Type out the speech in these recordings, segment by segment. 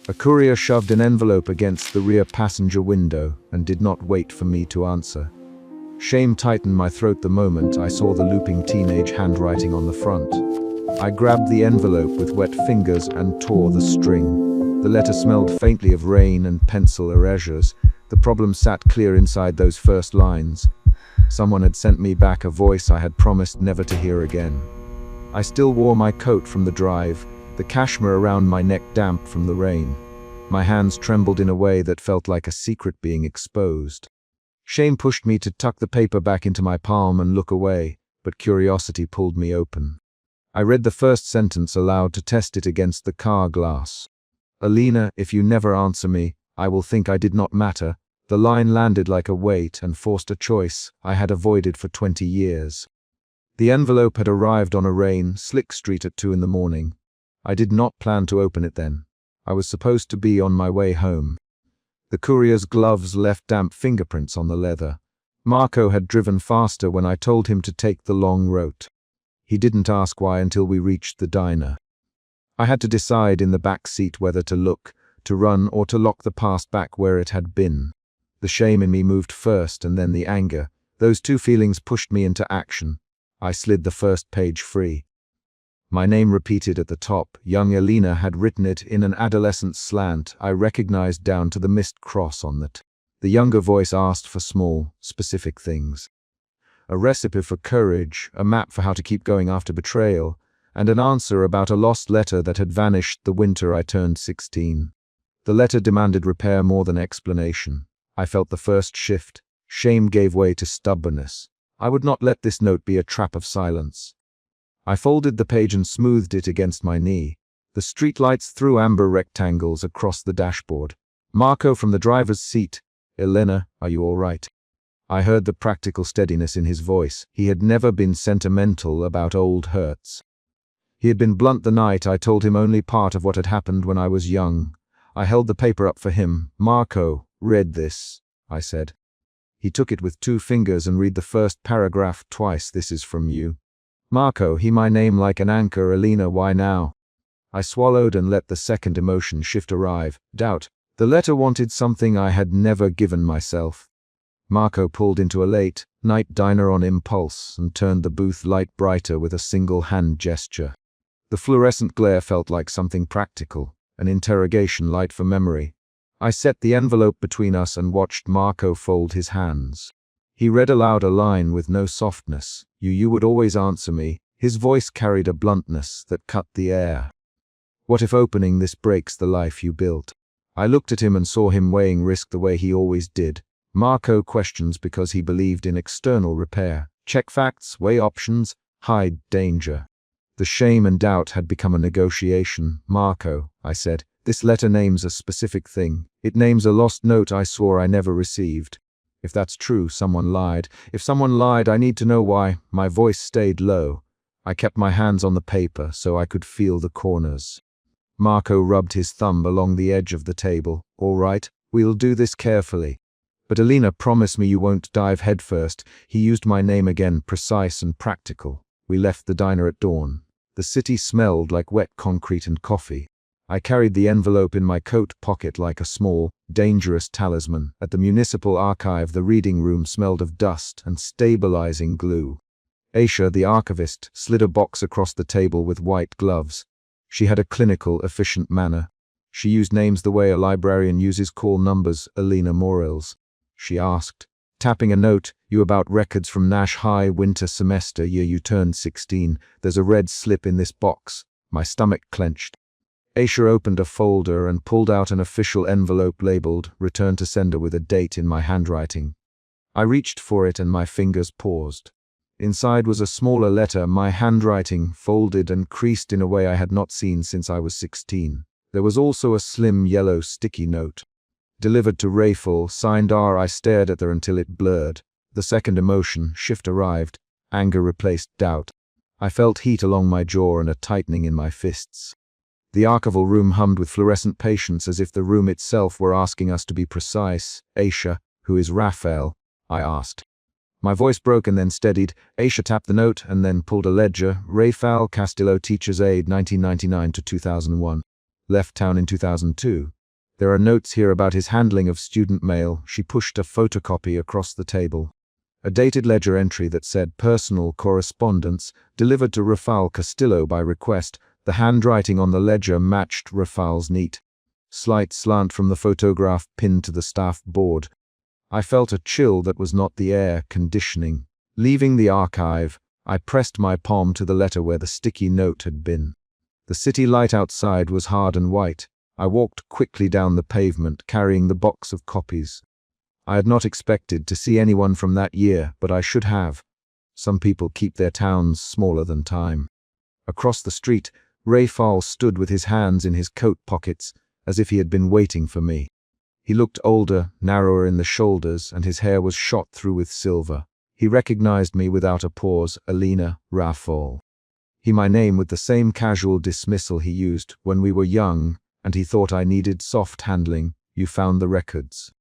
A courier shoved an envelope against the rear passenger window and did not wait for me to answer. Shame tightened my throat the moment I saw the looping teenage handwriting on the front. I grabbed the envelope with wet fingers and tore the string. The letter smelled faintly of rain and pencil erasures. The problem sat clear inside those first lines. Someone had sent me back a voice I had promised never to hear again. I still wore my coat from the drive, the cashmere around my neck damp from the rain. My hands trembled in a way that felt like a secret being exposed. Shame pushed me to tuck the paper back into my palm and look away, but curiosity pulled me open. I read the first sentence aloud to test it against the car glass. "Alina, if you never answer me, I will think I did not matter." The line landed like a weight and forced a choice I had avoided for 20 years. The envelope had arrived on a rain, slick street at 2 in the morning. I did not plan to open it then. I was supposed to be on my way home. The courier's gloves left damp fingerprints on the leather. Marco had driven faster when I told him to take the long route. He didn't ask why until we reached the diner. I had to decide in the back seat whether to look, to run, or to lock the past back where it had been. The shame in me moved first and then the anger. Those two feelings pushed me into action. I slid the first page free. My name repeated at the top. Young Alina had written it in an adolescent slant I recognized down to the missed cross on it. The younger voice asked for small, specific things. A recipe for courage, a map for how to keep going after betrayal, and an answer about a lost letter that had vanished the winter I turned 16. The letter demanded repair more than explanation. I felt the first shift. Shame gave way to stubbornness. I would not let this note be a trap of silence. I folded the page and smoothed it against my knee. The streetlights threw amber rectangles across the dashboard. Marco from the driver's seat. "Elena, are you all right?" I heard the practical steadiness in his voice. He had never been sentimental about old hurts. He had been blunt the night I told him only part of what had happened when I was young. I held the paper up for him. "Marco, read this," I said. He took it with 2 fingers and read the first paragraph twice. "This is from you." "Marco, he my name like an anchor. Alina, why now?" I swallowed and let the second emotion shift arrive. Doubt. The letter wanted something I had never given myself. Marco pulled into a late night diner on impulse and turned the booth light brighter with a single hand gesture. The fluorescent glare felt like something practical, an interrogation light for memory. I set the envelope between us and watched Marco fold his hands. He read aloud a line with no softness. You would always answer me." His voice carried a bluntness that cut the air. "What if opening this breaks the life you built?" I looked at him and saw him weighing risk the way he always did. Marco questions because he believed in external repair. Check facts, weigh options, hide danger. The shame and doubt had become a negotiation. "Marco," I said, "this letter names a specific thing. It names a lost note I swore I never received. If that's true, someone lied. If someone lied, I need to know why." My voice stayed low. I kept my hands on the paper so I could feel the corners. Marco rubbed his thumb along the edge of the table. "All right, we'll do this carefully. But Alina, promise me you won't dive headfirst." He used my name again, precise and practical. We left the diner at dawn. The city smelled like wet concrete and coffee. I carried the envelope in my coat pocket like a small, dangerous talisman. At the municipal archive, the reading room smelled of dust and stabilizing glue. Aisha, the archivist, slid a box across the table with white gloves. She had a clinical, efficient manner. She used names the way a librarian uses call numbers. "Alina Morels," she asked, tapping a note. "You about records from Nash High winter semester year you turned 16. There's a red slip in this box." My stomach clenched. Aisha opened a folder and pulled out an official envelope labeled "Return to Sender" with a date in my handwriting. I reached for it and my fingers paused. Inside was a smaller letter, my handwriting folded and creased in a way I had not seen since I was 16. There was also a slim yellow sticky note. Delivered to Rayful, signed R. I stared at her until it blurred. The second emotion, shift, arrived. Anger replaced doubt. I felt heat along my jaw and a tightening in my fists. The archival room hummed with fluorescent patience as if the room itself were asking us to be precise. "Aisha, who is Raphael?" I asked. My voice broke and then steadied. Aisha tapped the note and then pulled a ledger. "Raphael Castillo, teacher's aide, 1999 to 2001. left town in 2002. There are notes here about his handling of student mail. She pushed a photocopy across the table. A dated ledger entry that said personal correspondence delivered to Rafael Castillo by request. The handwriting on the ledger matched Rafael's neat, slight slant from the photograph pinned to the staff board. I felt a chill that was not the air conditioning. Leaving the archive, I pressed my palm to the letter where the sticky note had been. The city light outside was hard and white. I walked quickly down the pavement, carrying the box of copies. I had not expected to see anyone from that year, but I should have. Some people keep their towns smaller than time. Across the street, Rafael stood with his hands in his coat pockets, as if he had been waiting for me. He looked older, narrower in the shoulders, and his hair was shot through with silver. He recognized me without a pause. Alina, Rafael. My name with the same casual dismissal he used when we were young, and he thought I needed soft handling. You found the records.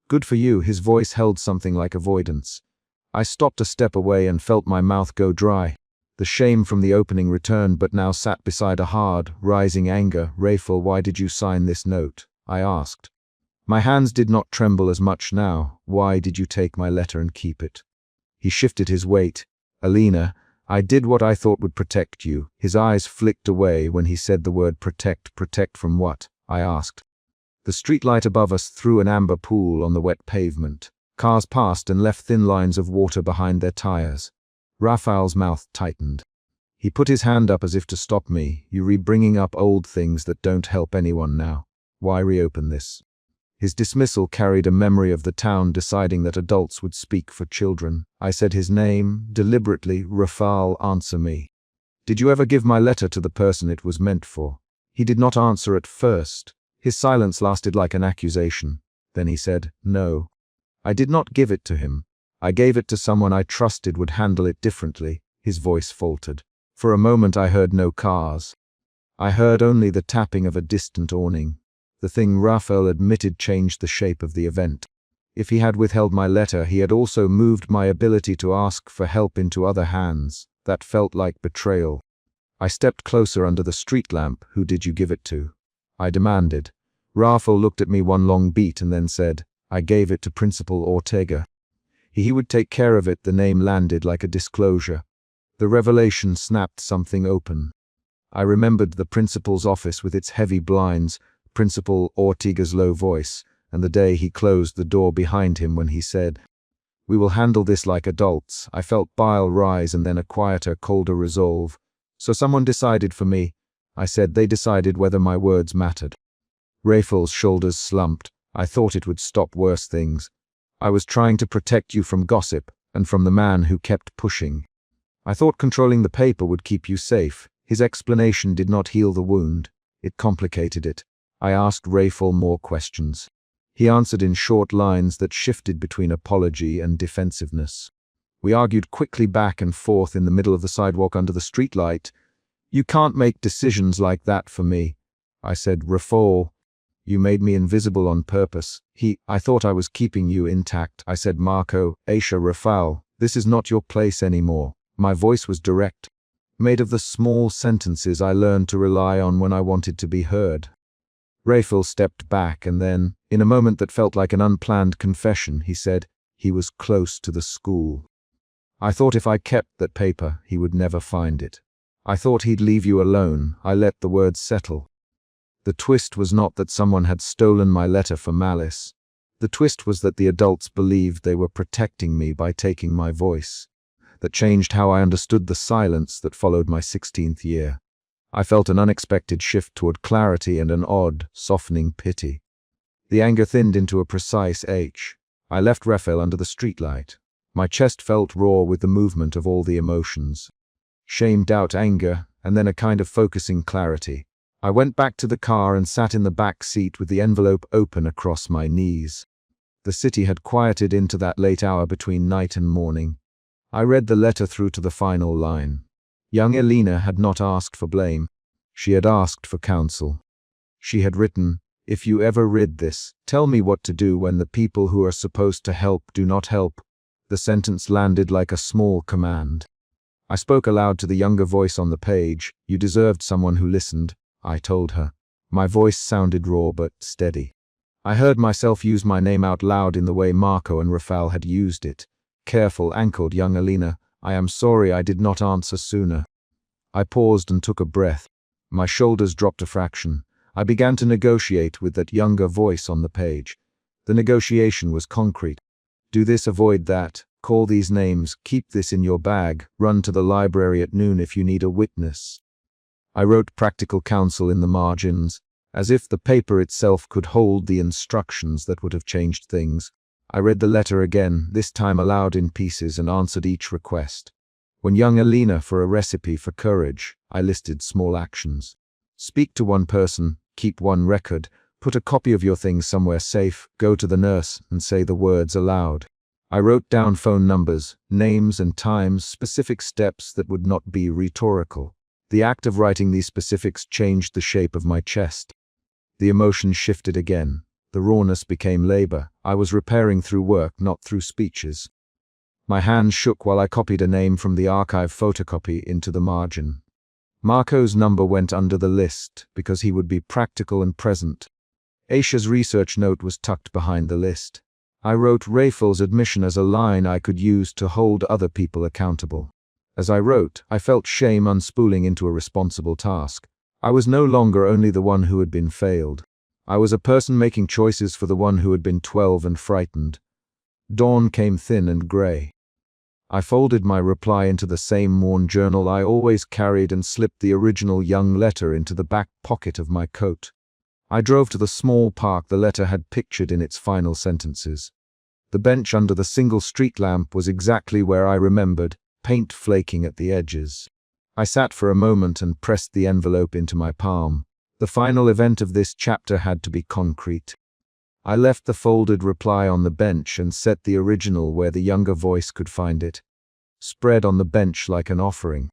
Good for you. His voice held something like avoidance. I stopped a step away and felt my mouth go dry. The shame from the opening returned, but now sat beside a hard, rising anger. Rafael, why did you sign this note? I asked. My hands did not tremble as much now. Why did you take my letter and keep it? He shifted his weight. Alina, I did what I thought would protect you. His eyes flicked away when he said the word protect. Protect from what? I asked. The streetlight above us threw an amber pool on the wet pavement. Cars passed and left thin lines of water behind their tires. Rafael's mouth tightened. He put his hand up as if to stop me. You bringing up old things that don't help anyone now. Why reopen this? His dismissal carried a memory of the town deciding that adults would speak for children. I said his name, deliberately. Rafael, answer me. Did you ever give my letter to the person it was meant for? He did not answer at first. His silence lasted like an accusation. Then he said, no. I did not give it to him. I gave it to someone I trusted would handle it differently. His voice faltered. For a moment I heard no cars. I heard only the tapping of a distant awning. The thing Rafael admitted changed the shape of the event. If he had withheld my letter, he had also moved my ability to ask for help into other hands. That felt like betrayal. I stepped closer under the street lamp. Who did you give it to? I demanded. Rafael looked at me one long beat and then said, I gave it to Principal Ortega. He would take care of it. The name landed like a disclosure. The revelation snapped something open. I remembered the principal's office with its heavy blinds, Principal Ortega's low voice, and the day he closed the door behind him when he said, we will handle this like adults. I felt bile rise and then a quieter, colder resolve. So someone decided for me. I said they decided whether my words mattered. Rafael's shoulders slumped. I thought it would stop worse things. I was trying to protect you from gossip and from the man who kept pushing. I thought controlling the paper would keep you safe. His explanation did not heal the wound. It complicated it. I asked Rafael more questions. He answered in short lines that shifted between apology and defensiveness. We argued quickly back and forth in the middle of the sidewalk under the streetlight. You can't make decisions like that for me. I said, Rafael, you made me invisible on purpose. I thought I was keeping you intact. I said, Marco, Aisha, Rafael, this is not your place anymore. My voice was direct, made of the small sentences I learned to rely on when I wanted to be heard. Rafael stepped back and then, in a moment that felt like an unplanned confession, he said, he was close to the school. I thought if I kept that paper, he would never find it. I thought he'd leave you alone. I let the words settle. The twist was not that someone had stolen my letter for malice. The twist was that the adults believed they were protecting me by taking my voice. That changed how I understood the silence that followed my 16th year. I felt an unexpected shift toward clarity and an odd, softening pity. The anger thinned into a precise H. I left Rafael under the streetlight. My chest felt raw with the movement of all the emotions. Shame, doubt, anger, and then a kind of focusing clarity. I went back to the car and sat in the back seat with the envelope open across my knees. The city had quieted into that late hour between night and morning. I read the letter through to the final line. Young Alina had not asked for blame. She had asked for counsel. She had written, if you ever read this, tell me what to do when the people who are supposed to help do not help. The sentence landed like a small command. I spoke aloud to the younger voice on the page. You deserved someone who listened, I told her. My voice sounded raw but steady. I heard myself use my name out loud in the way Marco and Rafal had used it. Careful, anchored young Alina. I am sorry I did not answer sooner. I paused and took a breath. My shoulders dropped a fraction. I began to negotiate with that younger voice on the page. The negotiation was concrete. Do this, avoid that. Call these names, keep this in your bag, run to the library at noon if you need a witness. I wrote practical counsel in the margins, as if the paper itself could hold the instructions that would have changed things. I read the letter again, this time aloud in pieces, and answered each request. When young Alina for a recipe for courage, I listed small actions. Speak to one person, keep one record, put a copy of your things somewhere safe, go to the nurse and say the words aloud. I wrote down phone numbers, names and times, specific steps that would not be rhetorical. The act of writing these specifics changed the shape of my chest. The emotion shifted again. The rawness became labor. I was repairing through work, not through speeches. My hand shook while I copied a name from the archive photocopy into the margin. Marco's number went under the list because he would be practical and present. Aisha's research note was tucked behind the list. I wrote Rafal's admission as a line I could use to hold other people accountable. As I wrote, I felt shame unspooling into a responsible task. I was no longer only the one who had been failed. I was a person making choices for the one who had been 12 and frightened. Dawn came thin and gray. I folded my reply into the same worn journal I always carried and slipped the original young letter into the back pocket of my coat. I drove to the small park the letter had pictured in its final sentences. The bench under the single street lamp was exactly where I remembered, paint flaking at the edges. I sat for a moment and pressed the envelope into my palm. The final event of this chapter had to be concrete. I left the folded reply on the bench and set the original where the younger voice could find it, spread on the bench like an offering.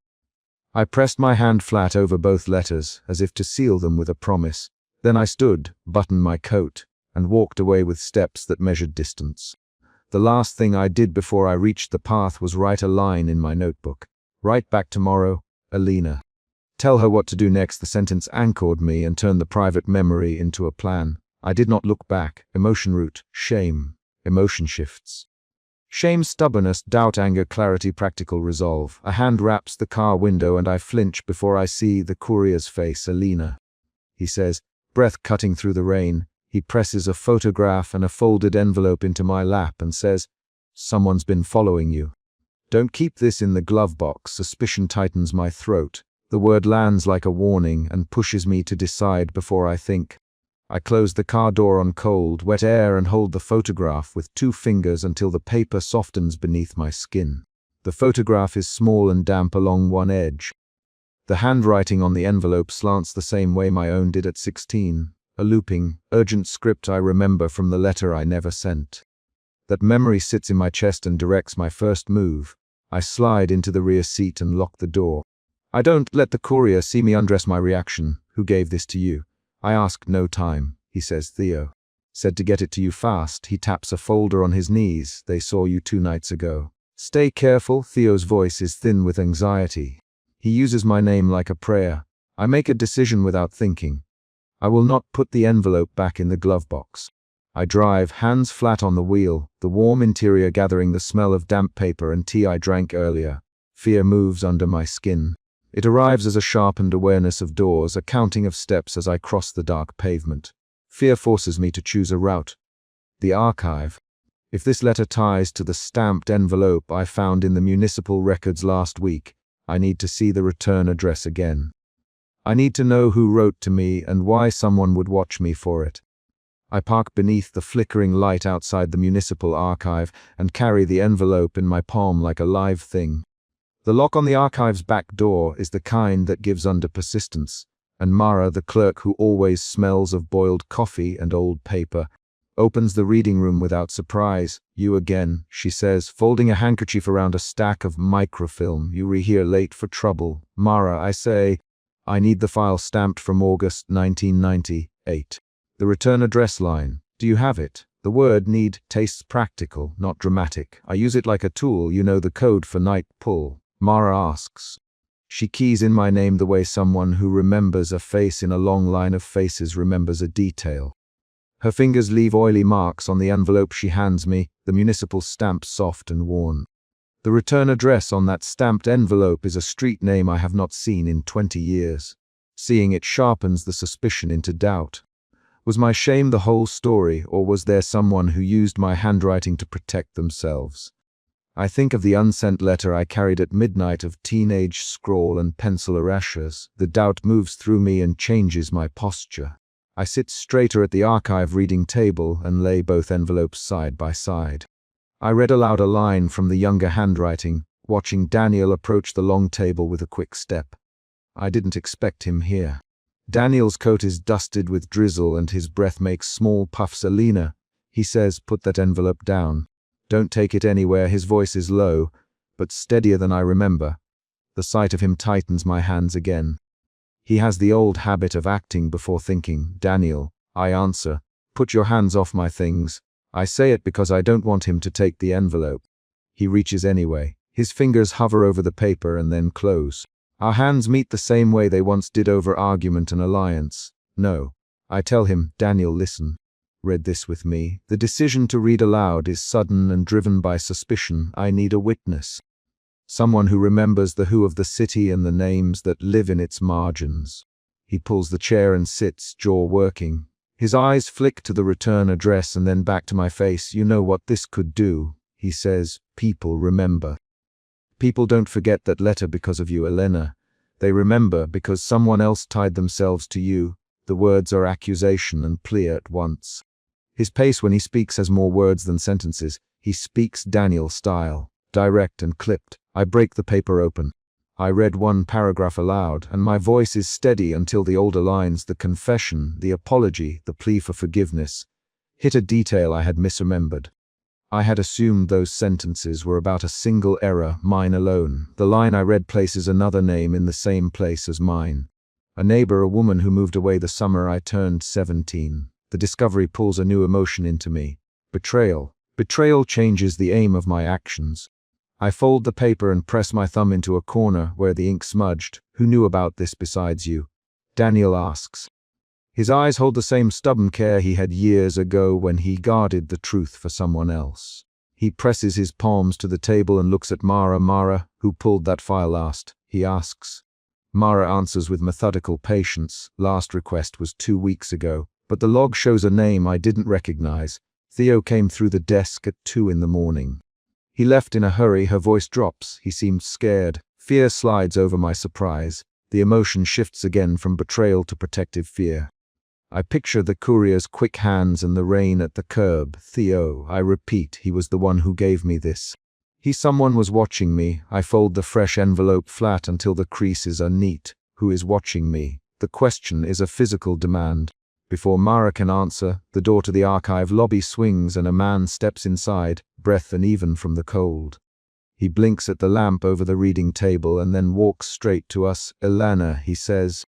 I pressed my hand flat over both letters, as if to seal them with a promise. Then I stood, buttoned my coat, and walked away with steps that measured distance. The last thing I did before I reached the path was write a line in my notebook. Write back tomorrow, Alina. Tell her what to do next. The sentence anchored me and turned the private memory into a plan. I did not look back. Emotion root, shame, emotion shifts. Shame, stubbornness, doubt, anger, clarity, practical resolve. A hand raps the car window and I flinch before I see the courier's face, Alina. He says, breath cutting through the rain. He presses a photograph and a folded envelope into my lap and says, someone's been following you. Don't keep this in the glove box. Suspicion tightens my throat. The word lands like a warning and pushes me to decide before I think. I close the car door on cold, wet air and hold the photograph with 2 fingers until the paper softens beneath my skin. The photograph is small and damp along one edge. The handwriting on the envelope slants the same way my own did at 16, a looping, urgent script I remember from the letter I never sent. That memory sits in my chest and directs my first move. I slide into the rear seat and lock the door. I don't let the courier see me undress my reaction. Who gave this to you? I ask no time. He says, Theo. Said to get it to you fast. He taps a folder on his knees. They saw you 2 nights ago. Stay careful. Theo's voice is thin with anxiety. He uses my name like a prayer. I make a decision without thinking. I will not put the envelope back in the glove box. I drive, hands flat on the wheel, the warm interior gathering the smell of damp paper and tea I drank earlier. Fear moves under my skin. It arrives as a sharpened awareness of doors, a counting of steps as I cross the dark pavement. Fear forces me to choose a route. The archive. If this letter ties to the stamped envelope I found in the municipal records last week, I need to see the return address again. I need to know who wrote to me and why someone would watch me for it. I park beneath the flickering light outside the municipal archive and carry the envelope in my palm like a live thing. The lock on the archive's back door is the kind that gives under persistence, and Mara, the clerk who always smells of boiled coffee and old paper, opens the reading room without surprise. You again, she says, folding a handkerchief around a stack of microfilm. You here late for trouble. Mara, I say, I need the file stamped from August 1998. The return address line. Do you have it? The word need tastes practical, not dramatic. I use it like a tool. You know the code for night pull. Mara asks. She keys in my name the way someone who remembers a face in a long line of faces remembers a detail. Her fingers leave oily marks on the envelope she hands me, the municipal stamp soft and worn. The return address on that stamped envelope is a street name I have not seen in 20 years. Seeing it sharpens the suspicion into doubt. Was my shame the whole story, or was there someone who used my handwriting to protect themselves? I think of the unsent letter I carried at midnight of teenage scrawl and pencil erasures. The doubt moves through me and changes my posture. I sit straighter at the archive reading table and lay both envelopes side by side. I read aloud a line from the younger handwriting, watching Daniel approach the long table with a quick step. I didn't expect him here. Daniel's coat is dusted with drizzle and his breath makes small puffs. Alina, he says, put that envelope down. Don't take it anywhere. His voice is low, but steadier than I remember. The sight of him tightens my hands again. He has the old habit of acting before thinking. Daniel, I answer, put your hands off my things. I say it because I don't want him to take the envelope. He reaches anyway. His fingers hover over the paper and then close. Our hands meet the same way they once did over argument and alliance. No. I tell him, Daniel, listen. Read this with me. The decision to read aloud is sudden and driven by suspicion. I need a witness. Someone who remembers the who of the city and the names that live in its margins. He pulls the chair and sits, jaw working. His eyes flick to the return address and then back to my face. You know what this could do, he says. People remember. People don't forget that letter because of you, Elena. They remember because someone else tied themselves to you. The words are accusation and plea at once. His pace when he speaks has more words than sentences. He speaks Daniel style, direct and clipped. I break the paper open. I read one paragraph aloud, and my voice is steady until the older lines, the confession, the apology, the plea for forgiveness, hit a detail I had misremembered. I had assumed those sentences were about a single error, mine alone. The line I read places another name in the same place as mine. A neighbor, a woman who moved away the summer I turned 17. The discovery pulls a new emotion into me. Betrayal. Betrayal changes the aim of my actions. I fold the paper and press my thumb into a corner where the ink smudged. Who knew about this besides you? Daniel asks. His eyes hold the same stubborn care he had years ago when he guarded the truth for someone else. He presses his palms to the table and looks at Mara. Mara, who pulled that file last? He asks. Mara answers with methodical patience. Last request was 2 weeks ago, but the log shows a name I didn't recognize. Theo came through the desk at 2 in the morning. He left in a hurry. Her voice drops. He seemed scared. Fear slides over my surprise. The emotion shifts again from betrayal to protective fear. I picture the courier's quick hands and the rain at the curb. Theo, I repeat, he was the one who gave me this. Someone was watching me. I fold the fresh envelope flat until the creases are neat. Who is watching me? The question is a physical demand. Before Mara can answer, the door to the archive lobby swings and a man steps inside, breath uneven from the cold. He blinks at the lamp over the reading table and then walks straight to us. Elena, he says.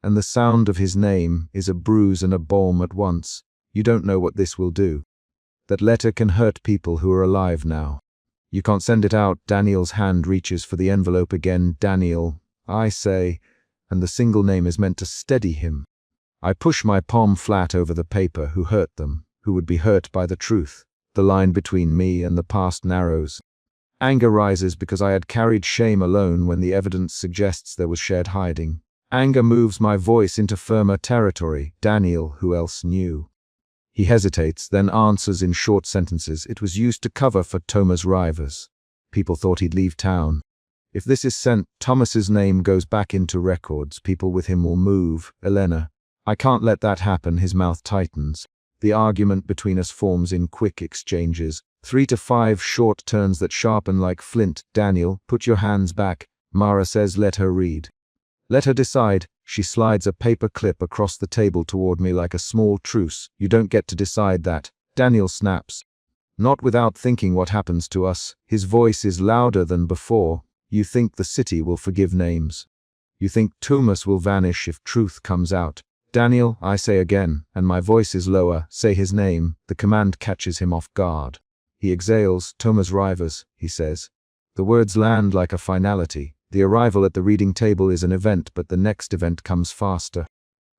And the sound of his name is a bruise and a balm at once. You don't know what this will do. That letter can hurt people who are alive now. You can't send it out. Daniel's hand reaches for the envelope again. Daniel, I say, and the single name is meant to steady him. I push my palm flat over the paper. Who hurt them? Who would be hurt by the truth? The line between me and the past narrows. Anger rises because I had carried shame alone when the evidence suggests there was shared hiding. Anger moves my voice into firmer territory. Daniel, who else knew? He hesitates, then answers in short sentences. It was used to cover for Thomas Rivers. People thought he'd leave town. If this is sent, Thomas's name goes back into records. People with him will move. Elena, I can't let that happen. His mouth tightens. The argument between us forms in quick exchanges. 3 to 5 short turns that sharpen like flint. Daniel, put your hands back. Mara says, let her read. Let her decide. She slides a paper clip across the table toward me like a small truce. You don't get to decide that. Daniel snaps. Not without thinking what happens to us. His voice is louder than before. You think the city will forgive names. You think Thomas will vanish if truth comes out. Daniel, I say again, and my voice is lower, say his name. The command catches him off guard. He exhales. Thomas Rivers, he says. The words land like a finality. The arrival at the reading table is an event, but the next event comes faster.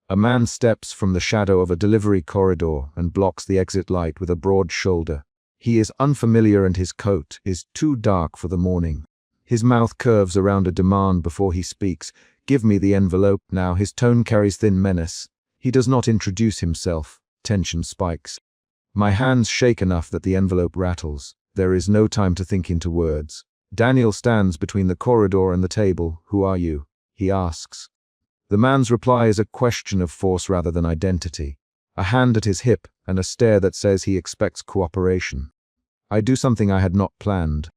A man steps from the shadow of a delivery corridor and blocks the exit light with a broad shoulder. He is unfamiliar and his coat is too dark for the morning. His mouth curves around a demand before he speaks. "Give me the envelope now." His tone carries thin menace. He does not introduce himself. Tension spikes. My hands shake enough that the envelope rattles. There is no time to think into words. Daniel stands between the corridor and the table. "Who are you?" he asks. The man's reply is a question of force rather than identity. A hand at his hip and a stare that says he expects cooperation. I do something I had not planned.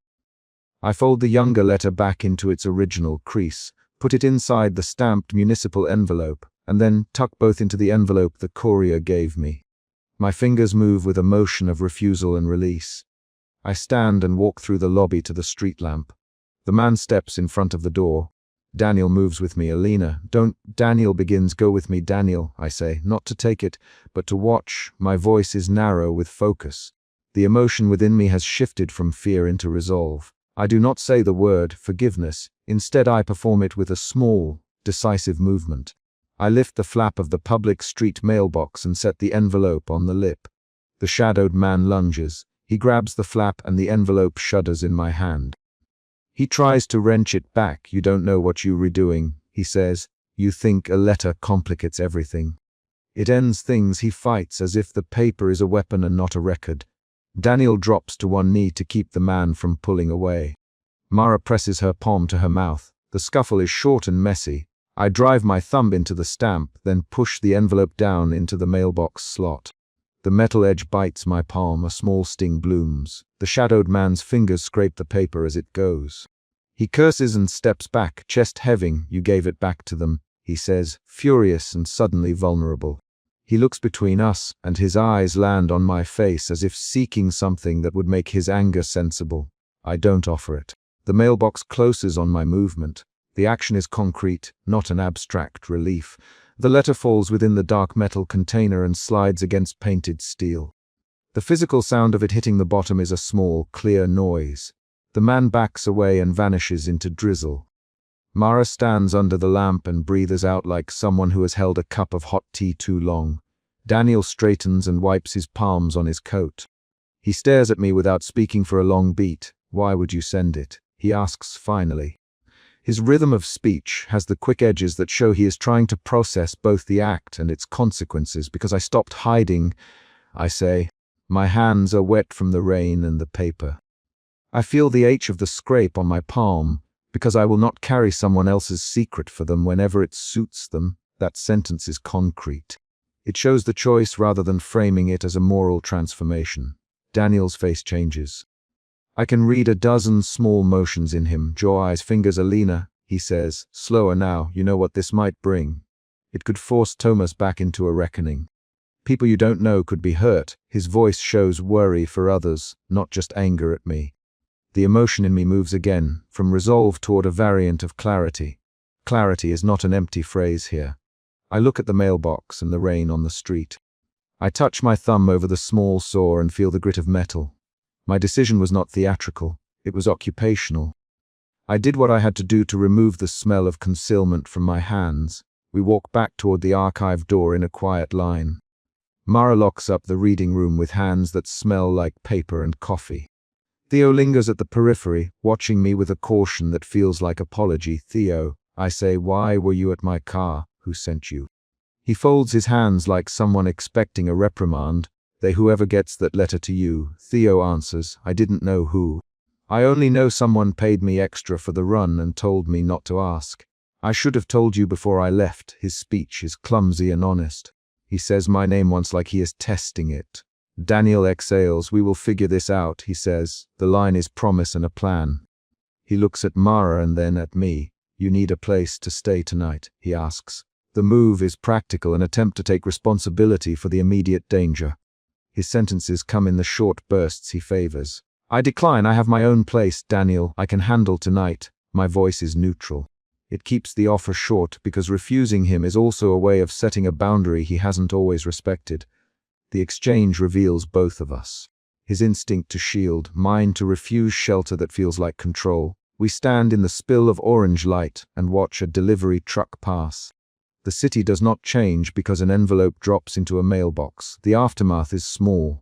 I fold the younger letter back into its original crease, put it inside the stamped municipal envelope, and then tuck both into the envelope the courier gave me. My fingers move with a motion of refusal and release. I stand and walk through the lobby to the street lamp. The man steps in front of the door. Daniel moves with me. "Alina, don't." Daniel begins. "Go with me, Daniel," I say, not to take it, but to watch. My voice is narrow with focus. The emotion within me has shifted from fear into resolve. I do not say the word forgiveness. Instead, I perform it with a small, decisive movement. I lift the flap of the public street mailbox and set the envelope on the lip. The shadowed man lunges. He grabs the flap and the envelope shudders in my hand. He tries to wrench it back. "You don't know what you're redoing," he says. "You think a letter complicates everything. It ends things." He fights as if the paper is a weapon and not a record. Daniel drops to one knee to keep the man from pulling away. Mara presses her palm to her mouth. The scuffle is short and messy. I drive my thumb into the stamp, then push the envelope down into the mailbox slot. The metal edge bites my palm. A small sting blooms. The shadowed man's fingers scrape the paper as it goes. He curses and steps back, chest heaving. "You gave it back to them," he says, furious and suddenly vulnerable. He looks between us, and his eyes land on my face as if seeking something that would make his anger sensible. I don't offer it. The mailbox closes on my movement. The action is concrete, not an abstract relief. The letter falls within the dark metal container and slides against painted steel. The physical sound of it hitting the bottom is a small, clear noise. The man backs away and vanishes into drizzle. Mara stands under the lamp and breathes out like someone who has held a cup of hot tea too long. Daniel straightens and wipes his palms on his coat. He stares at me without speaking for a long beat. "Why would you send it?" he asks finally. His rhythm of speech has the quick edges that show he is trying to process both the act and its consequences. "Because I stopped hiding," I say. My hands are wet from the rain and the paper. I feel the H of the scrape on my palm. "Because I will not carry someone else's secret for them whenever it suits them." That sentence is concrete. It shows the choice rather than framing it as a moral transformation. Daniel's face changes. I can read a dozen small motions in him. "Jaw, eyes, fingers." "Alina," he says, slower now. "You know what this might bring. It could force Thomas back into a reckoning. People you don't know could be hurt." His voice shows worry for others, not just anger at me. The emotion in me moves again, from resolve toward a variant of clarity. Clarity is not an empty phrase here. I look at the mailbox and the rain on the street. I touch my thumb over the small sore and feel the grit of metal. My decision was not theatrical, it was occupational. I did what I had to do to remove the smell of concealment from my hands. We walk back toward the archive door in a quiet line. Mara locks up the reading room with hands that smell like paper and coffee. Theo lingers at the periphery, watching me with a caution that feels like apology. "Theo," I say, "why were you at my car? Who sent you?" He folds his hands like someone expecting a reprimand. "Whoever gets that letter to you," Theo answers. "I didn't know who. I only know someone paid me extra for the run and told me not to ask. I should have told you before I left." His speech is clumsy and honest. He says my name once like he is testing it. Daniel exhales. "We will figure this out," he says. The line is promise and a plan. He looks at Mara and then at me. "You need a place to stay tonight?" he asks. The move is practical, an attempt to take responsibility for the immediate danger. His sentences come in the short bursts he favors. "I decline. I have my own place, Daniel. I can handle tonight." My voice is neutral. It keeps the offer short because refusing him is also a way of setting a boundary he hasn't always respected. The exchange reveals both of us. His instinct to shield, mine to refuse shelter that feels like control. We stand in the spill of orange light and watch a delivery truck pass. The city does not change because an envelope drops into a mailbox. The aftermath is small.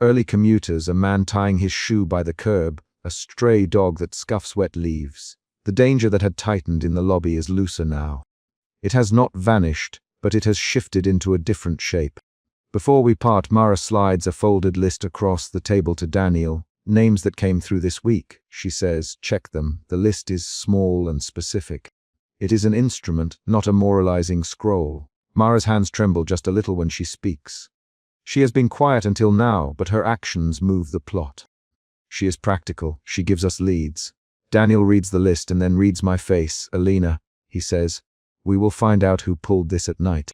Early commuters, a man tying his shoe by the curb, a stray dog that scuffs wet leaves. The danger that had tightened in the lobby is looser now. It has not vanished, but it has shifted into a different shape. Before we part, Mara slides a folded list across the table to Daniel. Names that came through this week, she says, check them. The list is small and specific. It is an instrument, not a moralizing scroll. Mara's hands tremble just a little when she speaks. She has been quiet until now, but her actions move the plot. She is practical. She gives us leads. Daniel reads the list and then reads my face. Alina, he says, we will find out who pulled this at night.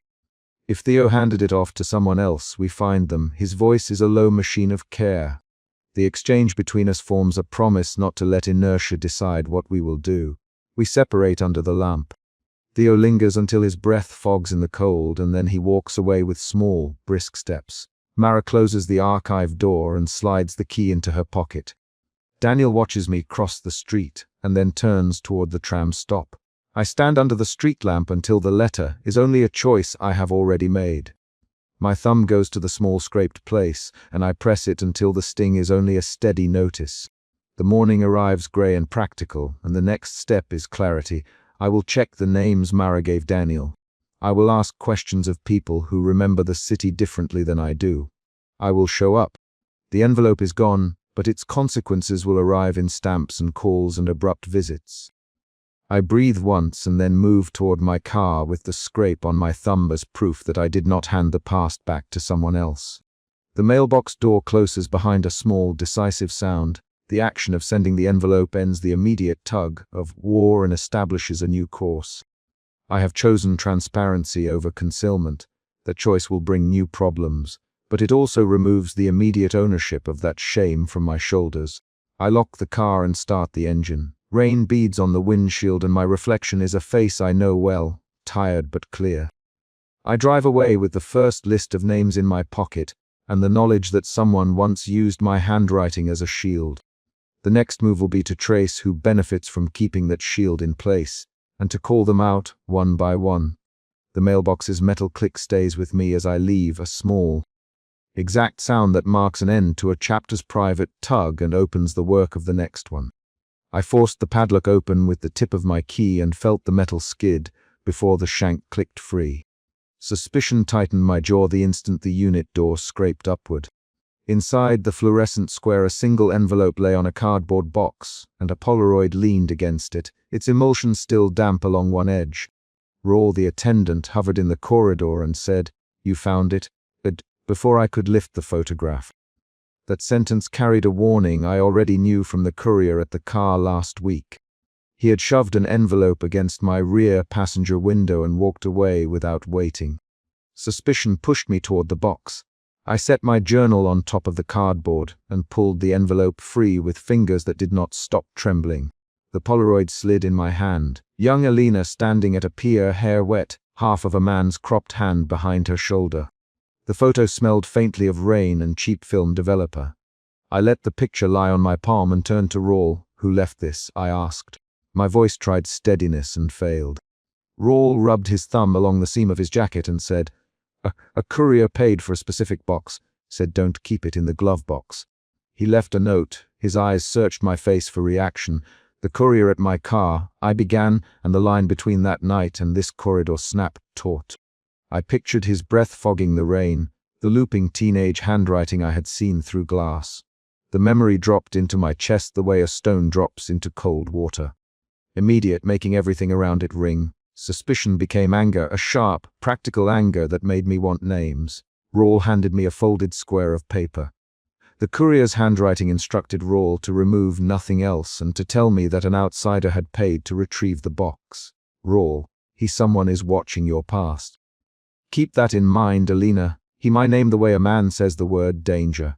If Theo handed it off to someone else, we find them. His voice is a low machine of care. The exchange between us forms a promise not to let inertia decide what we will do. We separate under the lamp. Theo lingers until his breath fogs in the cold, and then he walks away with small, brisk steps. Mara closes the archive door and slides the key into her pocket. Daniel watches me cross the street and then turns toward the tram stop. I stand under the street lamp until the letter is only a choice I have already made. My thumb goes to the small scraped place, and I press it until the sting is only a steady notice. The morning arrives grey and practical, and the next step is clarity. I will check the names Mara gave Daniel. I will ask questions of people who remember the city differently than I do. I will show up. The envelope is gone, but its consequences will arrive in stamps and calls and abrupt visits. I breathe once and then move toward my car with the scrape on my thumb as proof that I did not hand the past back to someone else. The mailbox door closes behind a small, decisive sound. The action of sending the envelope ends the immediate tug of war and establishes a new course. I have chosen transparency over concealment. That choice will bring new problems, but it also removes the immediate ownership of that shame from my shoulders. I lock the car and start the engine. Rain beads on the windshield and my reflection is a face I know well, tired but clear. I drive away with the first list of names in my pocket and the knowledge that someone once used my handwriting as a shield. The next move will be to trace who benefits from keeping that shield in place and to call them out one by one. The mailbox's metal click stays with me as I leave, a small, exact sound that marks an end to a chapter's private tug and opens the work of the next one. I forced the padlock open with the tip of my key and felt the metal skid before the shank clicked free. Suspicion tightened my jaw the instant the unit door scraped upward. Inside the fluorescent square, a single envelope lay on a cardboard box, and a Polaroid leaned against it, its emulsion still damp along one edge. Rawl, the attendant, hovered in the corridor and said, "You found it?" before I could lift the photograph. That sentence carried a warning I already knew from the courier at the car last week. He had shoved an envelope against my rear passenger window and walked away without waiting. Suspicion pushed me toward the box. I set my journal on top of the cardboard and pulled the envelope free with fingers that did not stop trembling. The Polaroid slid in my hand. Young Alina standing at a pier, hair wet, half of a man's cropped hand behind her shoulder. The photo smelled faintly of rain and cheap film developer. I let the picture lie on my palm and turned to Rawl. "Who left this?" I asked. My voice tried steadiness and failed. Rawl rubbed his thumb along the seam of his jacket and said, A courier paid for a specific box, said don't keep it in the glove box. He left a note. His eyes searched my face for reaction. The courier at my car, I began, and the line between that night and this corridor snapped taut. I pictured his breath fogging the rain, the looping teenage handwriting I had seen through glass. The memory dropped into my chest the way a stone drops into cold water. Immediate, making everything around it ring. Suspicion became anger, a sharp, practical anger that made me want names. Rawl handed me a folded square of paper. The courier's handwriting instructed Rawl to remove nothing else and to tell me that an outsider had paid to retrieve the box. Rawl, someone is watching your past. Keep that in mind, Alina. He might name the way a man says the word danger.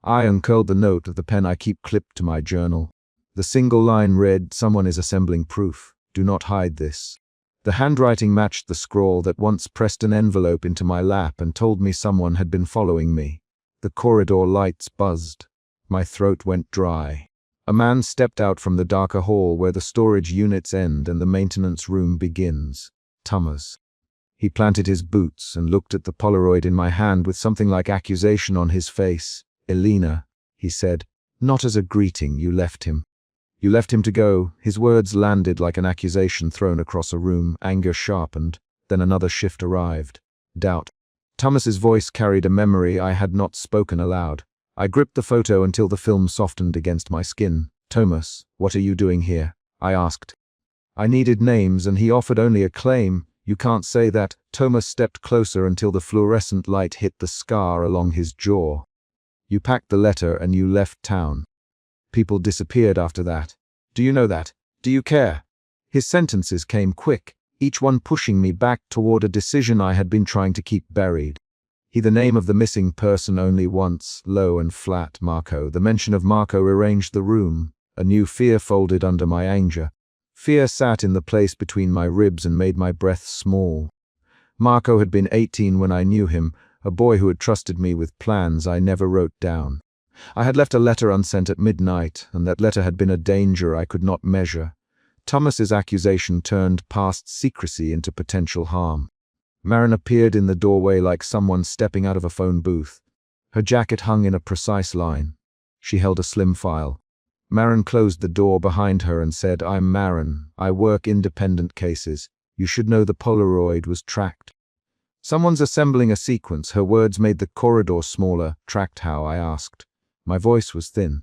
I uncurled the note of the pen I keep clipped to my journal. The single line read, "Someone is assembling proof. Do not hide this." The handwriting matched the scrawl that once pressed an envelope into my lap and told me someone had been following me. The corridor lights buzzed. My throat went dry. A man stepped out from the darker hall where the storage units end and the maintenance room begins. Thomas. He planted his boots and looked at the Polaroid in my hand with something like accusation on his face. "Elena," he said, "not as a greeting, you left him. You left him to go." His words landed like an accusation thrown across a room. Anger sharpened. Then another shift arrived. Doubt. Thomas's voice carried a memory I had not spoken aloud. I gripped the photo until the film softened against my skin. "Thomas, what are you doing here?" I asked. I needed names and he offered only a claim. "You can't say that." Thomas stepped closer until the fluorescent light hit the scar along his jaw. "You packed the letter and you left town. People disappeared after that. Do you know that? Do you care?" His sentences came quick, each one pushing me back toward a decision I had been trying to keep buried. The name of the missing person only once, low and flat. Marco. The mention of Marco rearranged the room. A new fear folded under my anger. Fear sat in the place between my ribs and made my breath small. Marco had been 18 when I knew him, a boy who had trusted me with plans I never wrote down. I had left a letter unsent at midnight, and that letter had been a danger I could not measure. Thomas's accusation turned past secrecy into potential harm. Maren appeared in the doorway like someone stepping out of a phone booth. Her jacket hung in a precise line. She held a slim file. Maren closed the door behind her and said, "I'm Maren. I work independent cases. You should know the Polaroid was tracked." "Someone's assembling a sequence." Her words made the corridor smaller. "Tracked how?" I asked. My voice was thin.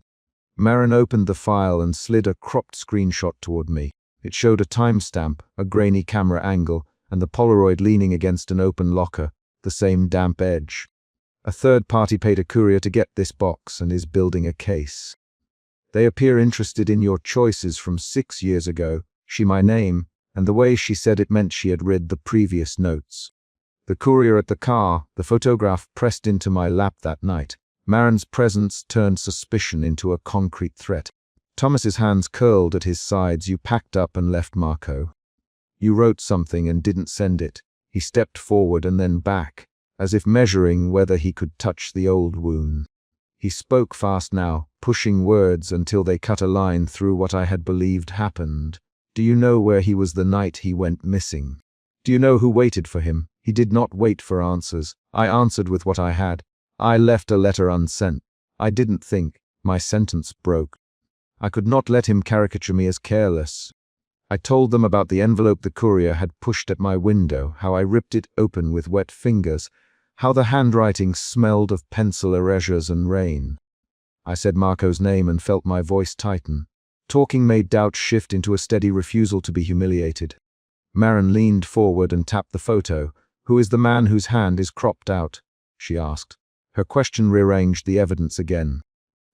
Maren opened the file and slid a cropped screenshot toward me. It showed a timestamp, a grainy camera angle, and the Polaroid leaning against an open locker, the same damp edge. "A third party paid a courier to get this box and is building a case. They appear interested in your choices from 6 years ago." My name, and the way she said it meant she had read the previous notes. "The courier at the car," the photograph pressed into my lap that night. Maren's presence turned suspicion into a concrete threat. Thomas's hands curled at his sides. "You packed up and left Marco. You wrote something and didn't send it." He stepped forward and then back, as if measuring whether he could touch the old wound. He spoke fast now, pushing words until they cut a line through what I had believed happened. "Do you know where he was the night he went missing? Do you know who waited for him?" He did not wait for answers. I answered with what I had. "I left a letter unsent. I didn't think." My sentence broke. I could not let him caricature me as careless. I told them about the envelope the courier had pushed at my window, how I ripped it open with wet fingers, how the handwriting smelled of pencil erasures and rain. I said Marco's name and felt my voice tighten. Talking made doubt shift into a steady refusal to be humiliated. Maren leaned forward and tapped the photo. "Who is the man whose hand is cropped out?" she asked. Her question rearranged the evidence again.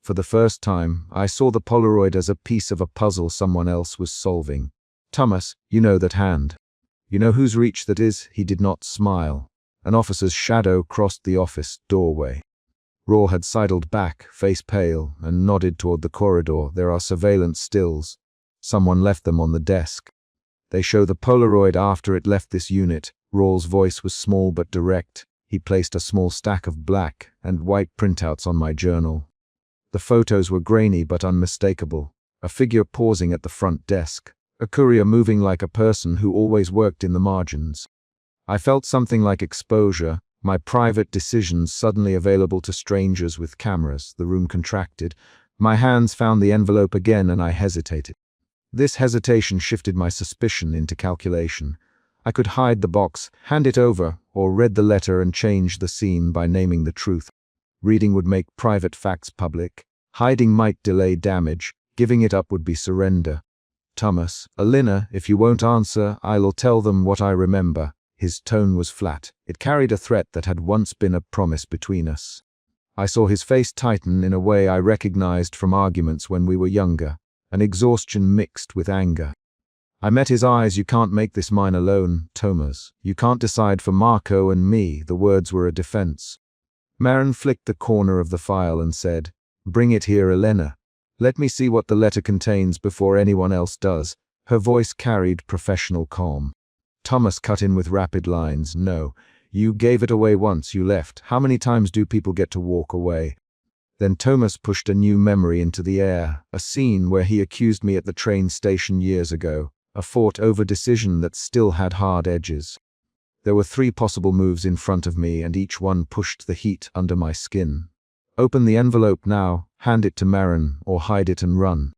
For the first time, I saw the Polaroid as a piece of a puzzle someone else was solving. "Thomas, you know that hand. You know whose reach that is?" He did not smile. An officer's shadow crossed the office doorway. Raw had sidled back, face pale, and nodded toward the corridor. "There are surveillance stills. Someone left them on the desk. They show the Polaroid after it left this unit." Raw's voice was small but direct. He placed a small stack of black and white printouts on my journal. The photos were grainy but unmistakable. A figure pausing at the front desk. A courier moving like a person who always worked in the margins. I felt something like exposure, my private decisions suddenly available to strangers with cameras. The room contracted. My hands found the envelope again and I hesitated. This hesitation shifted my suspicion into calculation. I could hide the box, hand it over, or read the letter and change the scene by naming the truth. Reading would make private facts public. Hiding might delay damage. Giving it up would be surrender. "Thomas, Elena, if you won't answer, I'll tell them what I remember." His tone was flat. It carried a threat that had once been a promise between us. I saw his face tighten in a way I recognized from arguments when we were younger, an exhaustion mixed with anger. I met his eyes. "You can't make this mine alone, Thomas. You can't decide for Marco and me." The words were a defense. Maren flicked the corner of the file and said, "Bring it here, Elena. Let me see what the letter contains before anyone else does." Her voice carried professional calm. Thomas cut in with rapid lines. "No, you gave it away once you left. How many times do people get to walk away?" Then Thomas pushed a new memory into the air, a scene where he accused me at the train station years ago, a fought over decision that still had hard edges. There were 3 possible moves in front of me, and each one pushed the heat under my skin. Open the envelope now, hand it to Marin, or hide it and run.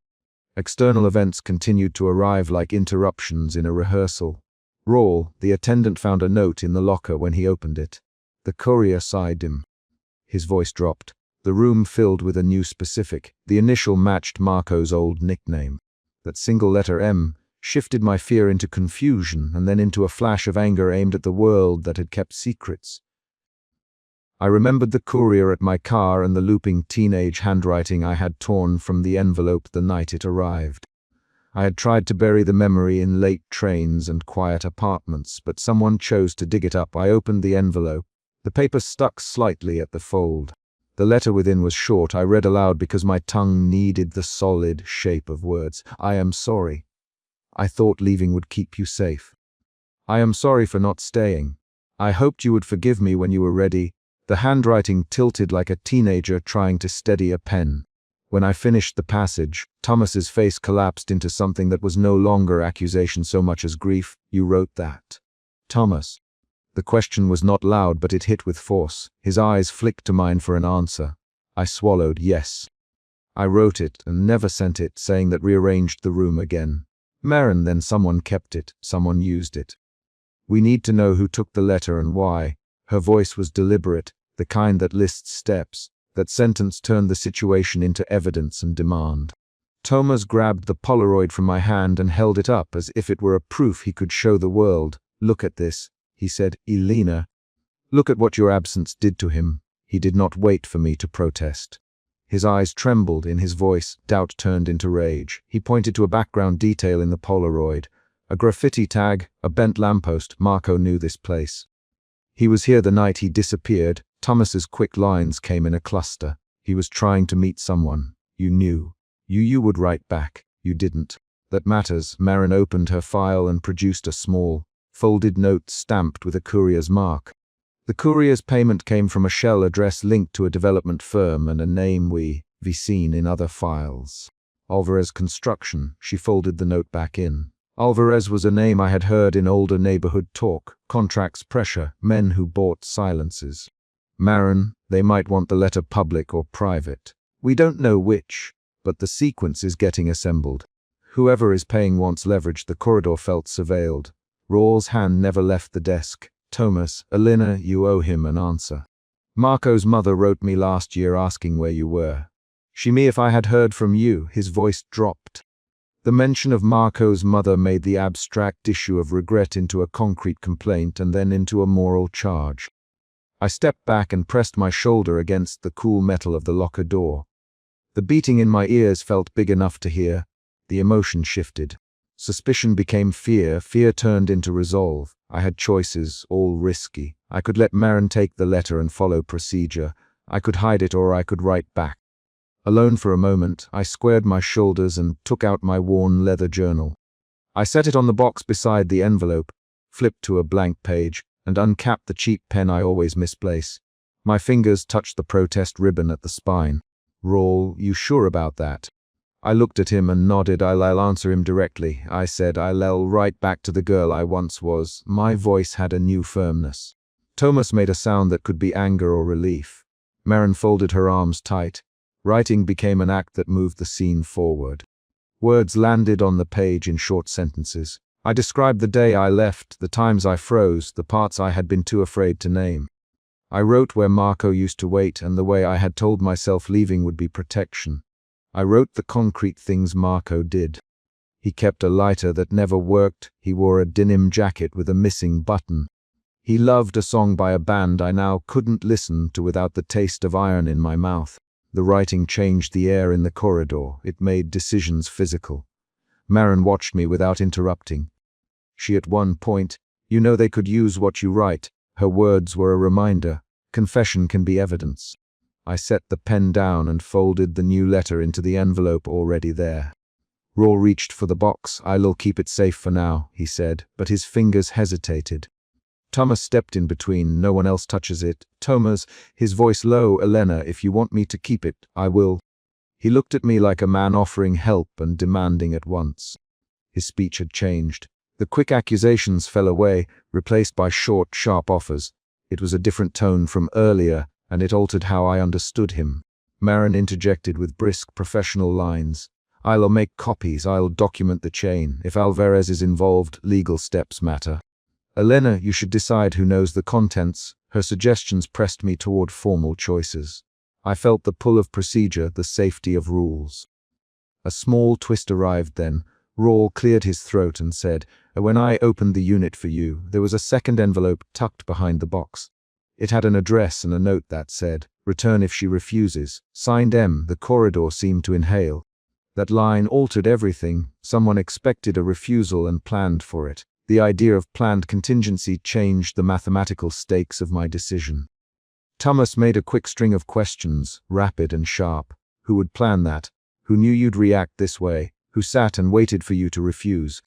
External events continued to arrive like interruptions in a rehearsal. Rawl, the attendant, found a note in the locker when he opened it. The courier sighed him. His voice dropped. The room filled with a new specific. The initial matched Marco's old nickname. That single letter M shifted my fear into confusion and then into a flash of anger aimed at the world that had kept secrets. I remembered the courier at my car and the looping teenage handwriting I had torn from the envelope the night it arrived. I had tried to bury the memory in late trains and quiet apartments, but someone chose to dig it up. I opened the envelope. The paper stuck slightly at the fold. The letter within was short. I read aloud because my tongue needed the solid shape of words. I am sorry. I thought leaving would keep you safe. I am sorry for not staying. I hoped you would forgive me when you were ready. The handwriting tilted like a teenager trying to steady a pen. When I finished the passage, Thomas's face collapsed into something that was no longer accusation so much as grief. You wrote that. Thomas. The question was not loud, but it hit with force. His eyes flicked to mine for an answer. I swallowed, yes. I wrote it and never sent it, saying that rearranged the room again. Marin, then someone kept it, someone used it. We need to know who took the letter and why. Her voice was deliberate, the kind that lists steps. That sentence turned the situation into evidence and demand. Thomas grabbed the Polaroid from my hand and held it up as if it were a proof he could show the world. Look at this, he said. Elena, look at what your absence did to him. He did not wait for me to protest. His eyes trembled, in his voice, doubt turned into rage. He pointed to a background detail in the Polaroid. A graffiti tag, a bent lamppost. Marco knew this place. He was here the night he disappeared. Thomas's quick lines came in a cluster. He was trying to meet someone. You knew. You would write back. You didn't. That matters. Marin opened her file and produced a small, folded note stamped with a courier's mark. The courier's payment came from a shell address linked to a development firm and a name we've seen in other files. Alvarez Construction. She folded the note back in. Alvarez was a name I had heard in older neighborhood talk. Contracts, pressure, men who bought silences. Marin, they might want the letter public or private. We don't know which, but the sequence is getting assembled. Whoever is paying wants leverage. The corridor felt surveilled. Rawl's hand never left the desk. Thomas, Elena, you owe him an answer. Marco's mother wrote me last year asking where you were. She me if I had heard from you. His voice dropped. The mention of Marco's mother made the abstract issue of regret into a concrete complaint and then into a moral charge. I stepped back and pressed my shoulder against the cool metal of the locker door. The beating in my ears felt big enough to hear. The emotion shifted. Suspicion became fear. Fear turned into resolve. I had choices, all risky. I could let Marin take the letter and follow procedure. I could hide it, or I could write back. Alone for a moment, I squared my shoulders and took out my worn leather journal. I set it on the box beside the envelope, flipped to a blank page, and uncapped the cheap pen I always misplace. My fingers touched the protest ribbon at the spine. Rawl, you sure about that? I looked at him and nodded. I'll answer him directly. I said I'll write back to the girl I once was. My voice had a new firmness. Thomas made a sound that could be anger or relief. Marin folded her arms tight. Writing became an act that moved the scene forward. Words landed on the page in short sentences. I described the day I left, the times I froze, the parts I had been too afraid to name. I wrote where Marco used to wait and the way I had told myself leaving would be protection. I wrote the concrete things Marco did. He kept a lighter that never worked. He wore a denim jacket with a missing button. He loved a song by a band I now couldn't listen to without the taste of iron in my mouth. The writing changed the air in the corridor. It made decisions physical. Marin watched me without interrupting. She at one point, you know they could use what you write. Her words were a reminder. Confession can be evidence. I set the pen down and folded the new letter into the envelope already there. Rawl reached for the box. I'll keep it safe for now, he said, but his fingers hesitated. Thomas stepped in between. No one else touches it. Thomas, his voice low. Elena, if you want me to keep it, I will. He looked at me like a man offering help and demanding at once. His speech had changed. The quick accusations fell away, replaced by short, sharp offers. It was a different tone from earlier, and it altered how I understood him. Marin interjected with brisk, professional lines. I'll make copies, I'll document the chain. If Alvarez is involved, legal steps matter. Elena, you should decide who knows the contents. Her suggestions pressed me toward formal choices. I felt the pull of procedure, the safety of rules. A small twist arrived then. Rawl cleared his throat and said, when I opened the unit for you, there was a second envelope tucked behind the box. It had an address and a note that said, return if she refuses. Signed M. The corridor seemed to inhale. That line altered everything. Someone expected a refusal and planned for it. The idea of planned contingency changed the mathematical stakes of my decision. Thomas made a quick string of questions, rapid and sharp. Who would plan that? Who knew you'd react this way? Who sat and waited for you to refuse?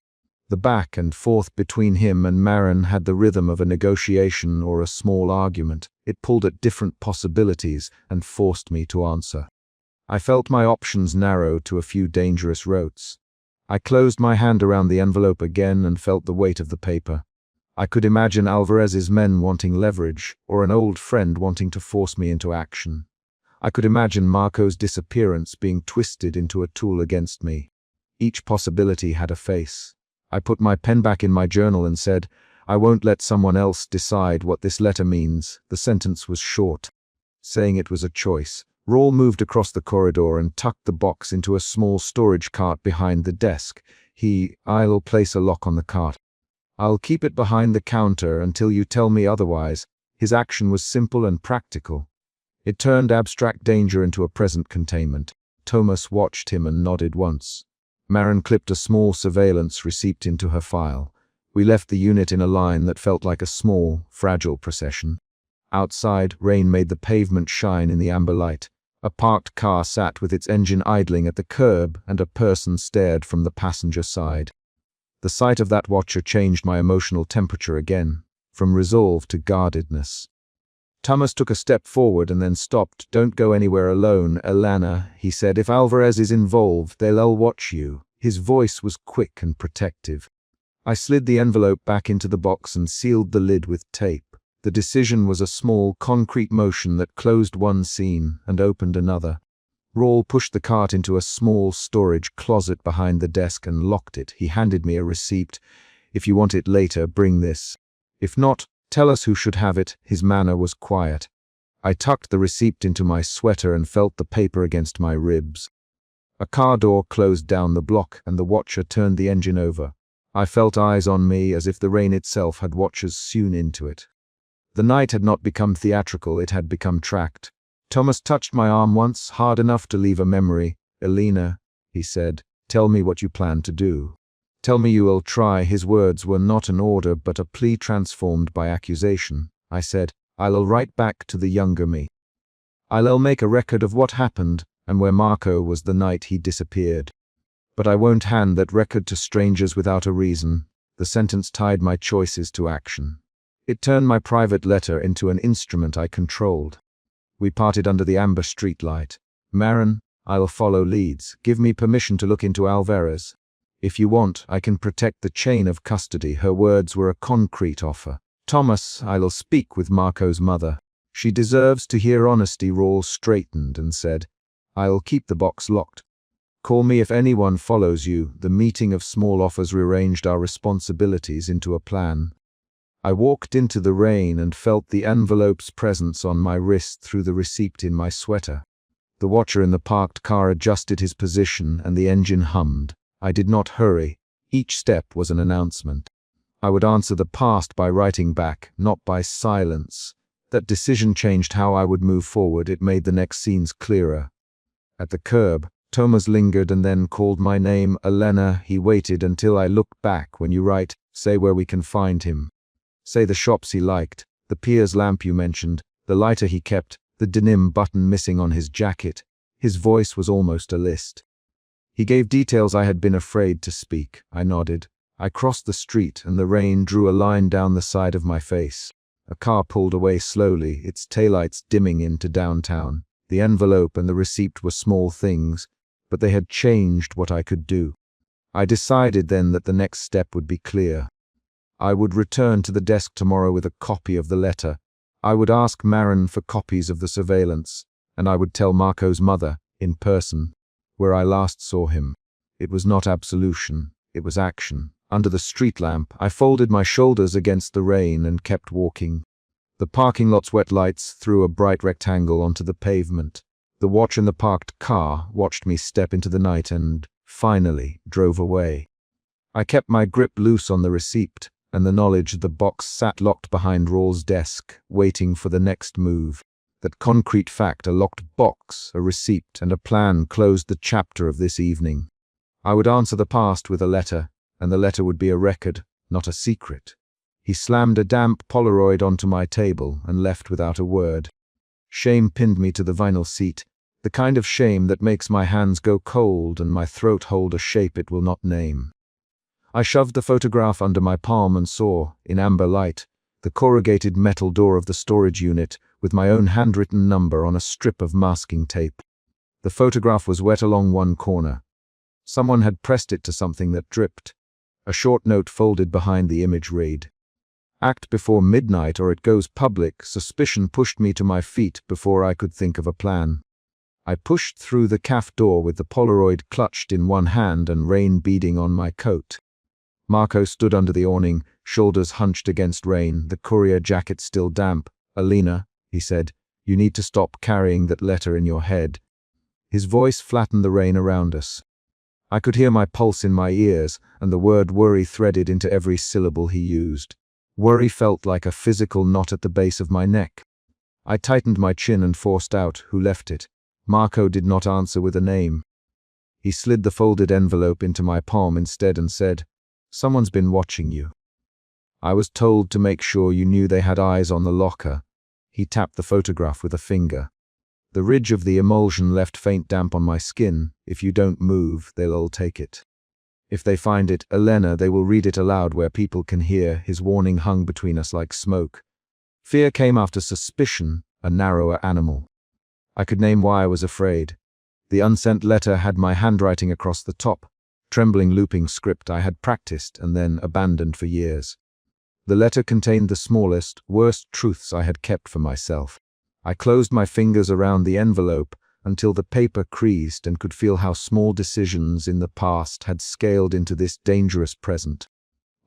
The back and forth between him and Marin had the rhythm of a negotiation or a small argument. It pulled at different possibilities and forced me to answer. I felt my options narrow to a few dangerous routes. I closed my hand around the envelope again and felt the weight of the paper. I could imagine Alvarez's men wanting leverage, or an old friend wanting to force me into action. I could imagine Marco's disappearance being twisted into a tool against me. Each possibility had a face. I put my pen back in my journal and said, I won't let someone else decide what this letter means. The sentence was short, saying it was a choice. Rawl moved across the corridor and tucked the box into a small storage cart behind the desk. I'll place a lock on the cart. I'll keep it behind the counter until you tell me otherwise. His action was simple and practical. It turned abstract danger into a present containment. Thomas watched him and nodded once. Marin clipped a small surveillance receipt into her file. We left the unit in a line that felt like a small, fragile procession. Outside, rain made the pavement shine in the amber light. A parked car sat with its engine idling at the curb, and a person stared from the passenger side. The sight of that watcher changed my emotional temperature again, from resolve to guardedness. Thomas took a step forward and then stopped. Don't go anywhere alone, Elena, he said. If Alvarez is involved, they'll watch you. His voice was quick and protective. I slid the envelope back into the box and sealed the lid with tape. The decision was a small, concrete motion that closed one scene and opened another. Rawl pushed the cart into a small storage closet behind the desk and locked it. He handed me a receipt. If you want it later, bring this. If not, tell us who should have it. His manner was quiet. I tucked the receipt into my sweater and felt the paper against my ribs. A car door closed down the block and the watcher turned the engine over. I felt eyes on me as if the rain itself had watchers sewn into it. The night had not become theatrical, it had become tracked. Thomas touched my arm once, hard enough to leave a memory. Elena, he said, tell me what you plan to do. Tell me you will try. His words were not an order but a plea transformed by accusation. I said, I'll write back to the younger me. I'll make a record of what happened and where Marco was the night he disappeared. But I won't hand that record to strangers without a reason. The sentence tied my choices to action. It turned my private letter into an instrument I controlled. We parted under the amber streetlight. Marin, I'll follow leads. Give me permission to look into Alvarez. If you want, I can protect the chain of custody. Her words were a concrete offer. Thomas, I'll speak with Marco's mother. She deserves to hear honesty. Rawl straightened and said, I'll keep the box locked. Call me if anyone follows you. The meeting of small offers rearranged our responsibilities into a plan. I walked into the rain and felt the envelope's presence on my wrist through the receipt in my sweater. The watcher in the parked car adjusted his position and the engine hummed. I did not hurry. Each step was an announcement. I would answer the past by writing back, not by silence. That decision changed how I would move forward. It made the next scenes clearer. At the curb, Thomas lingered and then called my name. Elena, he waited until I looked back. When you write, say where we can find him. Say the shops he liked, the Piers lamp you mentioned, the lighter he kept, the denim button missing on his jacket. His voice was almost a list. He gave details I had been afraid to speak. I nodded. I crossed the street and the rain drew a line down the side of my face. A car pulled away slowly, its taillights dimming into downtown. The envelope and the receipt were small things, but they had changed what I could do. I decided then that the next step would be clear. I would return to the desk tomorrow with a copy of the letter. I would ask Marin for copies of the surveillance, and I would tell Marco's mother, in person, where I last saw him. It was not absolution, it was action. Under the street lamp, I folded my shoulders against the rain and kept walking. The parking lot's wet lights threw a bright rectangle onto the pavement. The watch in the parked car watched me step into the night and, finally, drove away. I kept my grip loose on the receipt, and the knowledge the box sat locked behind Rawls' desk, waiting for the next move. That concrete fact, a locked box, a receipt, and a plan closed the chapter of this evening. I would answer the past with a letter, and the letter would be a record, not a secret. He slammed a damp Polaroid onto my table and left without a word. Shame pinned me to the vinyl seat, the kind of shame that makes my hands go cold and my throat hold a shape it will not name. I shoved the photograph under my palm and saw, in amber light, the corrugated metal door of the storage unit with my own handwritten number on a strip of masking tape. The photograph was wet along one corner. Someone had pressed it to something that dripped. A short note folded behind the image read, "Act before midnight or it goes public." Suspicion pushed me to my feet before I could think of a plan. I pushed through the cafe door with the Polaroid clutched in one hand and rain beading on my coat. Marco stood under the awning, shoulders hunched against rain, the courier jacket still damp. "Alina," he said, "you need to stop carrying that letter in your head." His voice flattened the rain around us. I could hear my pulse in my ears, and the word worry threaded into every syllable he used. Worry felt like a physical knot at the base of my neck. I tightened my chin and forced out, "Who left it?" Marco did not answer with a name. He slid the folded envelope into my palm instead and said, "Someone's been watching you. I was told to make sure you knew they had eyes on the locker." He tapped the photograph with a finger. The ridge of the emulsion left faint damp on my skin. "If you don't move, they'll all take it. If they find it, Elena, they will read it aloud where people can hear." His warning hung between us like smoke. Fear came after suspicion, a narrower animal. I could name why I was afraid. The unsent letter had my handwriting across the top, trembling looping script I had practiced and then abandoned for years. The letter contained the smallest, worst truths I had kept for myself. I closed my fingers around the envelope until the paper creased and could feel how small decisions in the past had scaled into this dangerous present.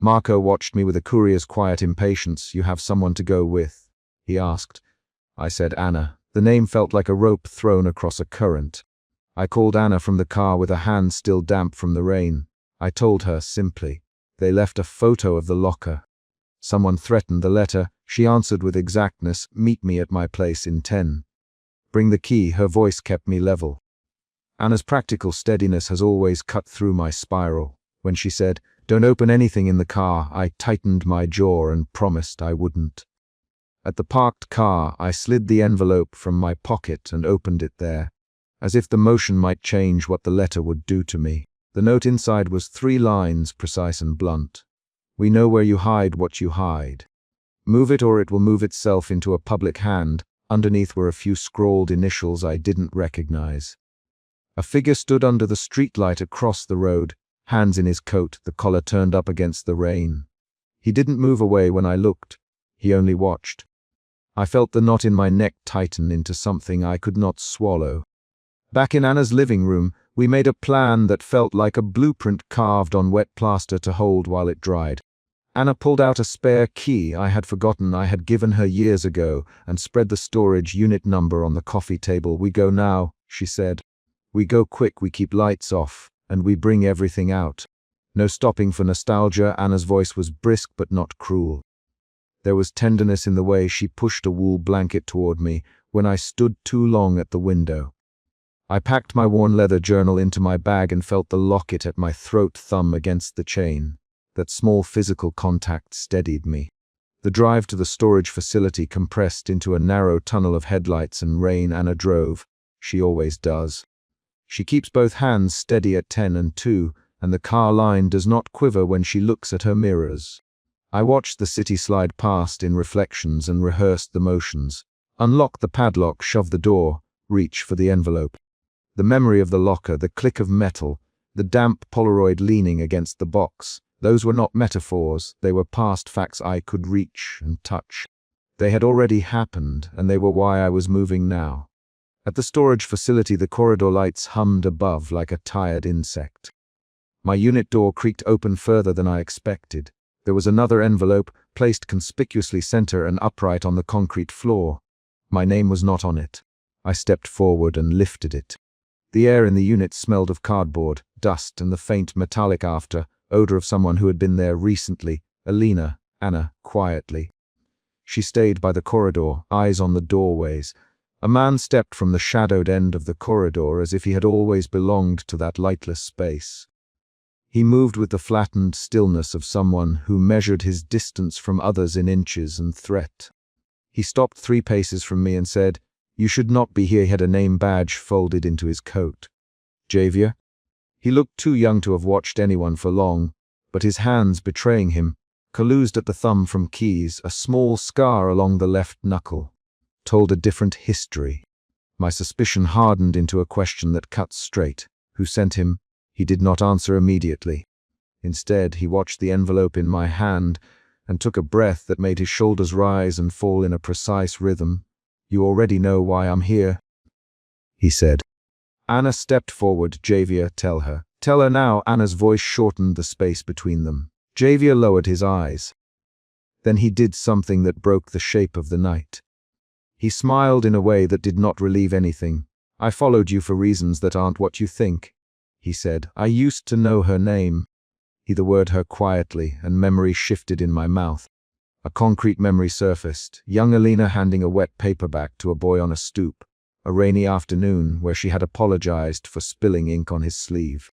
Marco watched me with a courier's quiet impatience. "You have someone to go with?" he asked. I said Anna. The name felt like a rope thrown across a current. I called Anna from the car with a hand still damp from the rain. I told her simply. They left a photo of the locker. Someone threatened the letter. She answered with exactness, "Meet me at my place in 10. Bring the key." Her voice kept me level. Anna's practical steadiness has always cut through my spiral. When she said, "Don't open anything in the car," I tightened my jaw and promised I wouldn't. At the parked car, I slid the envelope from my pocket and opened it there, as if the motion might change what the letter would do to me. The note inside was 3 lines, precise and blunt. "We know where you hide what you hide. Move it or it will move itself into a public hand." Underneath were a few scrawled initials I didn't recognize. A figure stood under the streetlight across the road, hands in his coat, the collar turned up against the rain. He didn't move away when I looked. He only watched. I felt the knot in my neck tighten into something I could not swallow. Back in Anna's living room, we made a plan that felt like a blueprint carved on wet plaster to hold while it dried. Anna pulled out a spare key I had forgotten I had given her years ago and spread the storage unit number on the coffee table. "We go now," she said. "We go quick, we keep lights off, and we bring everything out. No stopping for nostalgia." Anna's voice was brisk but not cruel. There was tenderness in the way she pushed a wool blanket toward me when I stood too long at the window. I packed my worn leather journal into my bag and felt the locket at my throat thumb against the chain. That small physical contact steadied me. The drive to the storage facility compressed into a narrow tunnel of headlights and rain. Anna drove. She always does. She keeps both hands steady at 10 and 2, and the car line does not quiver when she looks at her mirrors. I watched the city slide past in reflections and rehearsed the motions. Unlock the padlock, shove the door, reach for the envelope. The memory of the locker, the click of metal, the damp Polaroid leaning against the box. Those were not metaphors, they were past facts I could reach and touch. They had already happened, and they were why I was moving now. At the storage facility, the corridor lights hummed above like a tired insect. My unit door creaked open further than I expected. There was another envelope, placed conspicuously center and upright on the concrete floor. My name was not on it. I stepped forward and lifted it. The air in the unit smelled of cardboard, dust, and the faint metallic odor of someone who had been there recently. Anna, quietly. She stayed by the corridor, eyes on the doorways. A man stepped from the shadowed end of the corridor as if he had always belonged to that lightless space. He moved with the flattened stillness of someone who measured his distance from others in inches and threat. He stopped 3 paces from me and said, "You should not be here." He had a name badge folded into his coat. Javier? He looked too young to have watched anyone for long, but his hands betraying him, calloused at the thumb from keys, a small scar along the left knuckle, told a different history. My suspicion hardened into a question that cut straight. Who sent him? He did not answer immediately. Instead, he watched the envelope in my hand and took a breath that made his shoulders rise and fall in a precise rhythm. "You already know why I'm here," he said. Anna stepped forward. "Javier, tell her. Tell her now." Anna's voice shortened the space between them. Javier lowered his eyes. Then he did something that broke the shape of the night. He smiled in a way that did not relieve anything. "I followed you for reasons that aren't what you think," he said. "I used to know her name." The word "her" quietly, and memory shifted in my mouth. A concrete memory surfaced. Young Alina handing a wet paperback to a boy on a stoop. A rainy afternoon where she had apologized for spilling ink on his sleeve.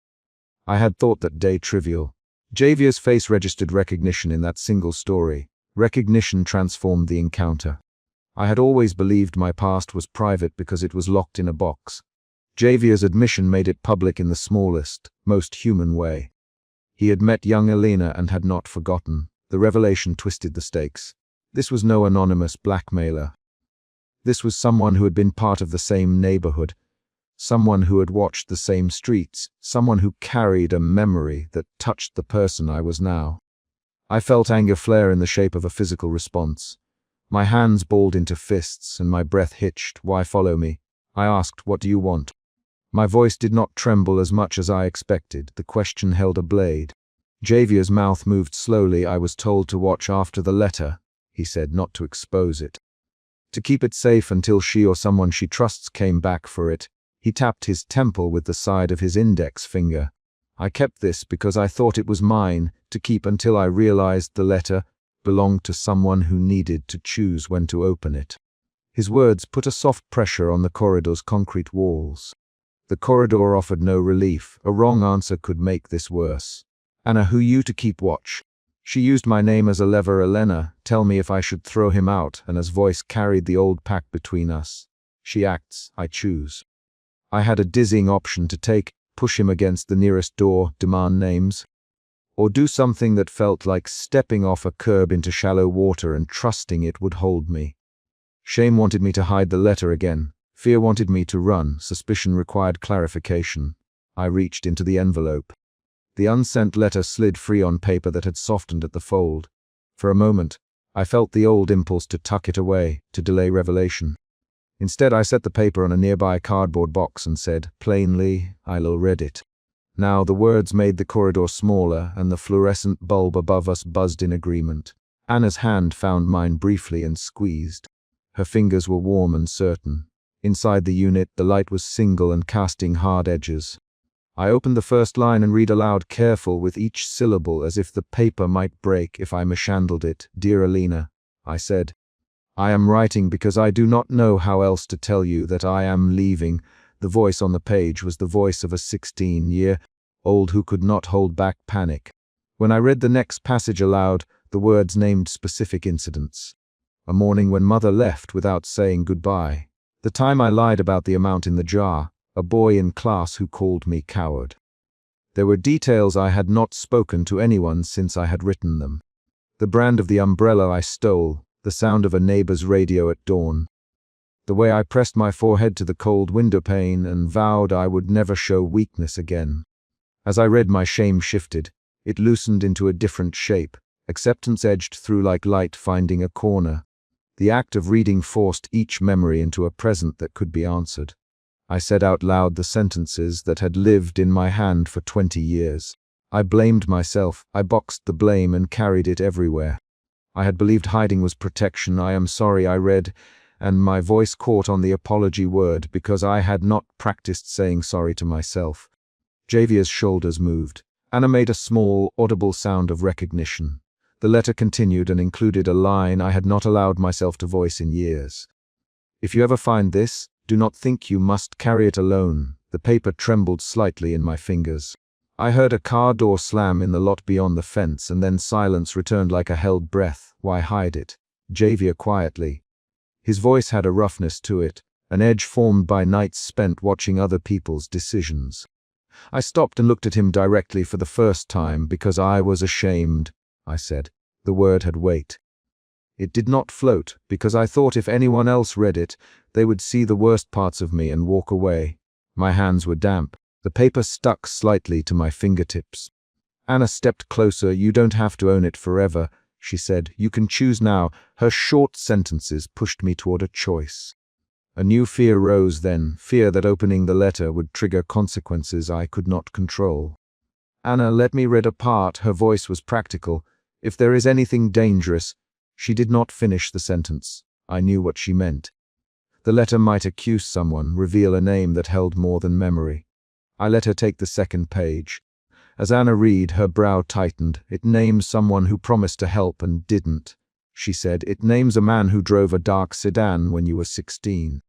I had thought that day trivial. Javier's face registered recognition in that single story. Recognition transformed the encounter. I had always believed my past was private because it was locked in a box. Javier's admission made it public in the smallest, most human way. He had met young Alina and had not forgotten. The revelation twisted the stakes. This was no anonymous blackmailer. This was someone who had been part of the same neighborhood, someone who had watched the same streets, someone who carried a memory that touched the person I was now. I felt anger flare in the shape of a physical response. My hands balled into fists and my breath hitched. "Why follow me?" I asked. "What do you want?" My voice did not tremble as much as I expected. The question held a blade. Javier's mouth moved slowly. "I was told to watch after the letter," he said, "not to expose it. To keep it safe until she or someone she trusts came back for it." He tapped his temple with the side of his index finger. "I kept this because I thought it was mine to keep until I realized the letter belonged to someone who needed to choose when to open it." His words put a soft pressure on the corridor's concrete walls. The corridor offered no relief. A wrong answer could make this worse. "Anna, who you to keep watch?" She used my name as a lever. "Elena, tell me if I should throw him out." Anna's voice carried the old pact between us. "She acts, I choose." I had a dizzying option to take: push him against the nearest door, demand names, or do something that felt like stepping off a curb into shallow water and trusting it would hold me. Shame wanted me to hide the letter again. Fear wanted me to run. Suspicion required clarification. I reached into the envelope. The unsent letter slid free on paper that had softened at the fold. For a moment, I felt the old impulse to tuck it away, to delay revelation. Instead, I set the paper on a nearby cardboard box and said, plainly, "I'll read it." Now the words made the corridor smaller, and the fluorescent bulb above us buzzed in agreement. Anna's hand found mine briefly and squeezed. Her fingers were warm and certain. Inside the unit, the light was single and casting hard edges. I opened the first line and read aloud, careful with each syllable as if the paper might break if I mishandled it. "Dear Alina," I said, "I am writing because I do not know how else to tell you that I am leaving." The voice on the page was the voice of a 16-year-old who could not hold back panic. When I read the next passage aloud, the words named specific incidents. A morning when mother left without saying goodbye. The time I lied about the amount in the jar. A boy in class who called me coward. There were details I had not spoken to anyone since I had written them. The brand of the umbrella I stole, the sound of a neighbor's radio at dawn, the way I pressed my forehead to the cold windowpane and vowed I would never show weakness again. As I read, my shame shifted. It loosened into a different shape. Acceptance edged through like light finding a corner. The act of reading forced each memory into a present that could be answered. I said out loud the sentences that had lived in my hand for 20 years. I blamed myself. I boxed the blame and carried it everywhere. I had believed hiding was protection. I am sorry, I read, and my voice caught on the apology word because I had not practiced saying sorry to myself. Javier's shoulders moved. Anna made a small, audible sound of recognition. The letter continued and included a line I had not allowed myself to voice in years. If you ever find this, do not think you must carry it alone. The paper trembled slightly in my fingers. I heard a car door slam in the lot beyond the fence, and then silence returned like a held breath. Why hide it? Javier quietly. His voice had a roughness to it, an edge formed by nights spent watching other people's decisions. I stopped and looked at him directly for the first time because I was ashamed, I said. The word had weight. It did not float because I thought if anyone else read it, they would see the worst parts of me and walk away. My hands were damp. The paper stuck slightly to my fingertips. Anna stepped closer. You don't have to own it forever, she said. You can choose now. Her short sentences pushed me toward a choice. A new fear rose then, fear that opening the letter would trigger consequences I could not control. Anna, let me read a part. Her voice was practical. If there is anything dangerous. She did not finish the sentence. I knew what she meant. The letter might accuse someone, reveal a name that held more than memory. I let her take the second page. As Anna read, her brow tightened. It names someone who promised to help and didn't. She said, it names a man who drove a dark sedan when you were 16.